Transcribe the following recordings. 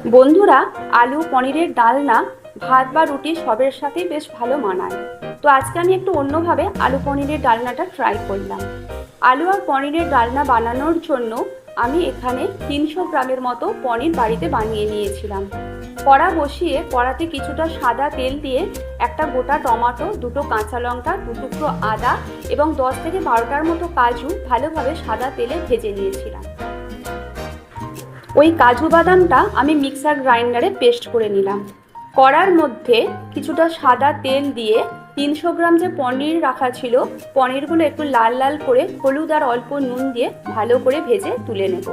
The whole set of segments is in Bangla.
বন্ধুরা, আলু পনিরের ডালনা ভাত বা রুটি সবের সাথেই বেশ ভালো মানায়। তো আজকে আমি একটু অন্যভাবে আলু পনিরের ডালনাটা ট্রাই করলাম। আলু আর পনিরের ডালনা বানানোর জন্য আমি এখানে 300 গ্রামের মতো পনির বাড়িতে বানিয়ে নিয়েছিলাম। কড়া বসিয়ে কড়াতে কিছুটা সাদা তেল দিয়ে একটা গোটা টমেটো, দুটো কাঁচা লঙ্কা, দু টুকরো আদা এবং 10 থেকে 12টার মতো কাজু ভালোভাবে সাদা তেলে ভেজে নিয়েছিলাম। ওই কাজু বাদামটা আমি মিক্সার গ্রাইন্ডারে পেস্ট করে নিলাম। কড়ার মধ্যে কিছুটা সাদা তেল দিয়ে 300 গ্রাম যে পনির রাখা ছিল, পনিরগুলো একটু লাল লাল করে হলুদ আর অল্প নুন দিয়ে ভালো করে ভেজে তুলে নেব।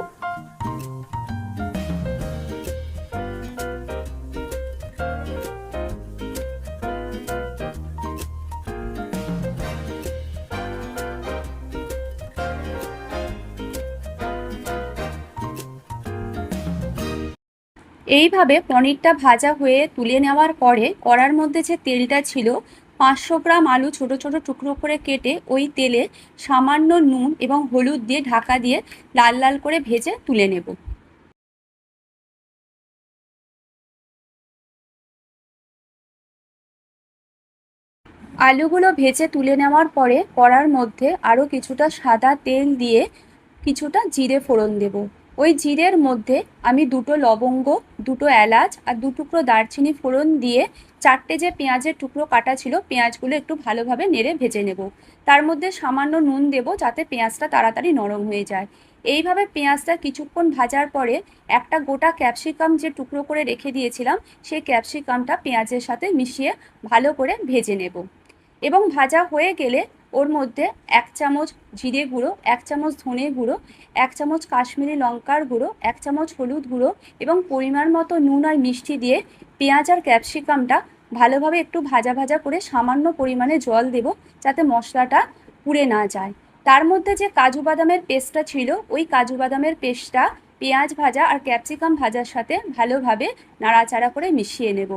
এইভাবে পনিরটা ভাজা হয়ে তুলে নেওয়ার পরে কড়ার মধ্যে যে তেলটা ছিল, 500 গ্রাম আলু ছোট ছোট টুকরো করে কেটে ওই তেলে সামান্য নুন এবং হলুদ দিয়ে ঢাকা দিয়ে লাল লাল করে ভেজে তুলে নেব। আলুগুলো ভেজে তুলে নেওয়ার পরে কড়ার মধ্যে আরও কিছুটা সাদা তেল দিয়ে কিছুটা জিরে ফোড়ন দেব। ওই জিরের মধ্যে আমি দুটো লবঙ্গ, দুটো এলাচ আর দু টুকরো দারচিনি ফোড়ন দিয়ে 4টে যে পেঁয়াজের টুকরো কাটা ছিল, পেঁয়াজগুলো একটু ভালোভাবে নেড়ে ভেজে নেব। তার মধ্যে সামান্য নুন দেব যাতে পেঁয়াজটা তাড়াতাড়ি নরম হয়ে যায়। এইভাবে পেঁয়াজটা কিছুক্ষণ ভাজার পরে একটা গোটা ক্যাপসিকাম যে টুকরো করে রেখে দিয়েছিলাম, সেই ক্যাপসিকামটা পেঁয়াজের সাথে মিশিয়ে ভালো করে ভেজে নেব। এবং ভাজা হয়ে গেলে ওর মধ্যে 1 চামচ জিরে গুঁড়ো, 1 চামচ ধনে গুঁড়ো, 1 চামচ কাশ্মীরি লঙ্কার গুঁড়ো, 1 চামচ হলুদ গুঁড়ো এবং পরিমাণ মতো নুন আর মিষ্টি দিয়ে পেঁয়াজ আর ক্যাপসিকামটা ভালোভাবে একটু ভাজা ভাজা করে সামান্য পরিমাণে জল দেব যাতে মশলাটা পুড়ে না যায়। তার মধ্যে যে কাজু বাদামের পেস্টটা ছিল, ওই কাজু বাদামের পেস্টটা পেঁয়াজ ভাজা আর ক্যাপসিকাম ভাজার সাথে ভালোভাবে নাড়াচাড়া করে মিশিয়ে নেব।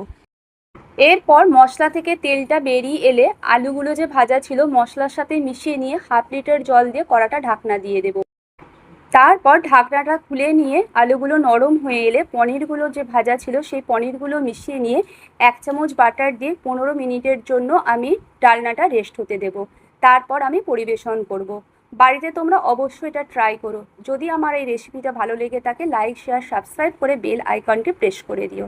এরপর মশলা থেকে তেলটা বেরিয়ে এলে আলুগুলো যে ভাজা ছিল মশলার সাথে মিশিয়ে নিয়ে 1/2 লিটার জল দিয়ে কড়াটা ঢাকনা দিয়ে দেব। তারপর ঢাকনাটা খুলে নিয়ে আলুগুলো নরম হয়ে এলে পনিরগুলো যে ভাজা ছিল সেই পনিরগুলো মিশিয়ে নিয়ে 1 চামচ বাটার দিয়ে 15 মিনিটের জন্য আমি ডালনাটা রেস্ট হতে দেব। তারপর আমি পরিবেশন করব। বাড়িতে তোমরা অবশ্যই এটা ট্রাই করো। যদি আমার এই রেসিপিটা ভালো লেগে থাকে, লাইক, শেয়ার, সাবস্ক্রাইব করে বেল আইকনটি প্রেস করে দিও।